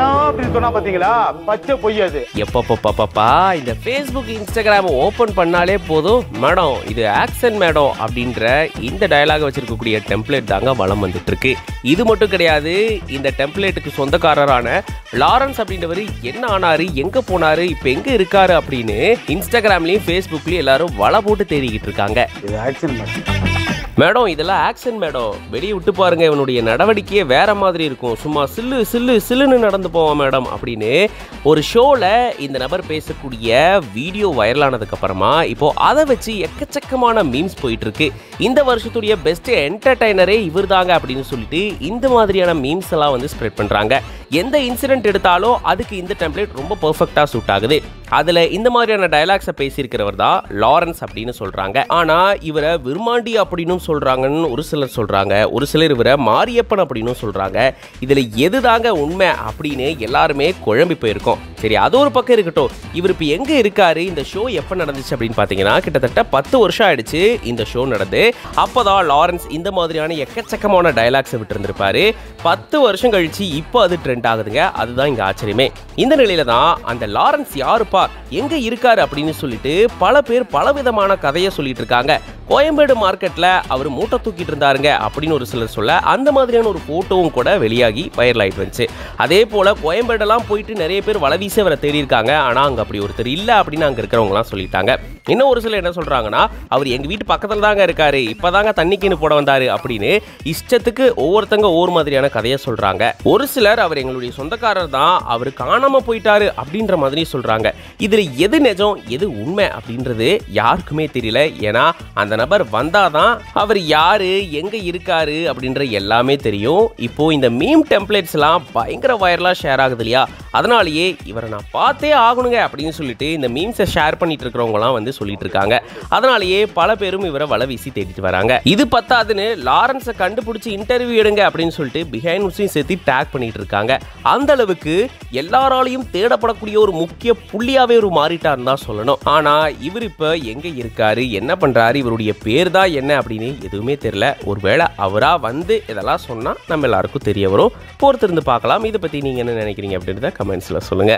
அப்படின்னு சொன்னா பாத்தீங்களா, பச்சை பொய் அது. எப்பப்பா இந்த Facebook Instagram ஓபன் பண்ணாலே போதும், மேடம் இது ஆக்சன் மேடம் அப்படின்ற இந்த டயலாக வச்சிருக்கக்கூடிய டெம்ப்ளேட் தாங்க வலம் வந்துட்டு இருக்கு. இது மட்டும் கிடையாது, இந்த டெம்ப்ளேட்டுக்கு சொந்தக்காரரான லாரன்ஸ் அப்படின்றவர் என்ன ஆனாரு, எங்க போனாரு, இப்ப எங்க இருக்காரு அப்படின்னு இன்ஸ்டாகிராம்லயும் Facebookலயும் எல்லாரும் வலை போட்டு தேடிக்கிட்டு இருக்காங்க. இது ஆக்சன் மேடம். மேடம் இதெல்லாம் ஆக்சன் மேடம், வெளியே விட்டு பாருங்க, இவனுடைய நடவடிக்கையே வேற மாதிரி இருக்கும், சும்மா சில்லுன்னு நடந்து போவான் மேடம் அப்படின்னு ஒரு ஷோவில் இந்த நபர் பேசக்கூடிய வீடியோ வைரலானதுக்கு அப்புறமா இப்போ அதை வச்சு எக்கச்சக்கமான மீம்ஸ் போயிட்டு இருக்கு. இந்த வருஷத்துடைய பெஸ்ட் என்டர்டைனரே இவர் தாங்க அப்படின்னு சொல்லிட்டு இந்த மாதிரியான மீம்ஸ் எல்லாம் வந்து ஸ்ப்ரெட் பண்றாங்க. எந்த இன்சிடென்ட் எடுத்தாலும் அதுக்கு இந்த டெம்ப்ளேட் ரொம்ப பெர்ஃபெக்டா சூட் ஆகுது. அதுல இந்த மாதிரியான டயலாக்ஸை பேசியிருக்கிறவர் தான் லாரன்ஸ் அப்படின்னு சொல்றாங்க. ஆனா இவரை விருமாண்டி அப்படின்னு சொல்றாங்கன்னு ஒரு சிலர் சொல்றாங்க, ஒரு சிலர் இவரை மாரியப்பன் அப்படின்னு சொல்றாங்க. இதுல எதுதாங்க உண்மை அப்படின்னு எல்லாருமே குழம்பி போயிருக்கோம். சரி, அது ஒரு பக்கம் இருக்கட்டும். இவர் இப்ப எங்க இருக்காரு, இந்த ஷோ எப்ப நடந்துச்சு அப்படின்னு பாத்தீங்கன்னா கிட்டத்தட்ட 10 வருஷம் ஆயிடுச்சு இந்த ஷோ நடந்து. அப்பதான் லாரன்ஸ் இந்த மாதிரியான எக்கச்சக்கமான டயலாக்ஸை விட்டு இருந்திருப்பாரு. 10 வருஷம் கழிச்சு இப்போ அது ட்ரெண்ட் ஆகுதுங்க. அதுதான் இங்க ஆச்சரியமே. இந்த நிலையில தான் அந்த லாரன்ஸ் யாருப்பா, எங்க இருக்காரு அப்படின்னு சொல்லிட்டு பல பேர் பலவிதமான கதையை சொல்லிட்டு இருக்காங்க. கோயம்பேடு மார்க்கெட்ல அவர் மூட்டை தூக்கிட்டு இருந்தாருங்க அப்படின்னு ஒரு சிலர் சொல்ல, அந்த மாதிரியான ஒரு போட்டோவும் கூட வெளியாகி வைரல் ஆயிட்டு வந்துச்சு. அதே போல கோயம்பேடெல்லாம் போயிட்டு நிறைய பேர் வலவீசி அவரை தேடி இருக்காங்க. ஆனா அங்க அப்படி ஒருத்தர் இல்ல அப்படின்னு அங்க இருக்கிறவங்க எல்லாம் சொல்லிட்டாங்க. இன்னும் ஒரு சிலர் என்ன சொல்றாங்கன்னா, அவர் எங்க வீட்டு பக்கத்துல தாங்க இருக்காரு, இப்பதாங்க தண்ணிக்குன்னு போட வந்தாரு அப்படின்னு இஷ்டத்துக்கு ஒவ்வொருத்தங்க ஒவ்வொரு மாதிரியான கதையை சொல்றாங்க. ஒரு சிலர் அவர் எங்களுடைய சொந்தக்காரர் தான், அவர் காணாம போயிட்டாரு அப்படின்ற மாதிரி சொல்றாங்க. இதுல எது நிஜம் எது உண்மை அப்படின்றது யாருக்குமே தெரியல. ஏன்னா அந்த நபர் வந்தாதான் அவர் யாரு எங்க இருக்காரு அப்படின்ற எல்லாமே தெரியும். இப்போ இந்த மீம் டெம்ப்ளேட்ஸ் எல்லாம் பயங்கர வைரலா ஷேர் ஆகுது இல்லையா, அதனாலேயே இவரை நான் பார்த்தே ஆகணுங்க அப்படின்னு சொல்லிட்டு இந்த மீம்ஸை ஷேர் பண்ணிட்டு இருக்கிறவங்க எல்லாம் வந்து சொல்லிட்டு இருக்காங்க. அதனாலேயே பல பேரும் இவரை வலை வீசி தேடிட்டு வராங்க. இது பத்தாதுன்னு லாரன்ஸை கண்டுபிடிச்சு இன்டர்வியூ எடுங்க அப்படின்னு சொல்லிட்டு பிஹைண்ட் சேர்த்து டேக் பண்ணிட்டு இருக்காங்க. அந்த அளவுக்கு எல்லாராலையும் தேடப்படக்கூடிய ஒரு முக்கிய புள்ளியாவே ஒரு மாறிட்டாருன்னு தான் சொல்லணும். ஆனா இவர் இப்ப எங்க இருக்காரு, என்ன பண்றாரு, இவருடைய பேர் தான் என்ன அப்படின்னு எதுவுமே தெரியல. ஒருவேளை அவரா வந்து இதெல்லாம் சொன்னா நம்ம எல்லாருக்கும் தெரிய வரும். பொறுத்திருந்து பார்க்கலாம். இதை பத்தி நீங்க என்ன நினைக்கிறீங்க அப்படின்றத கமெண்ட்ஸ்ல சொல்லுங்க.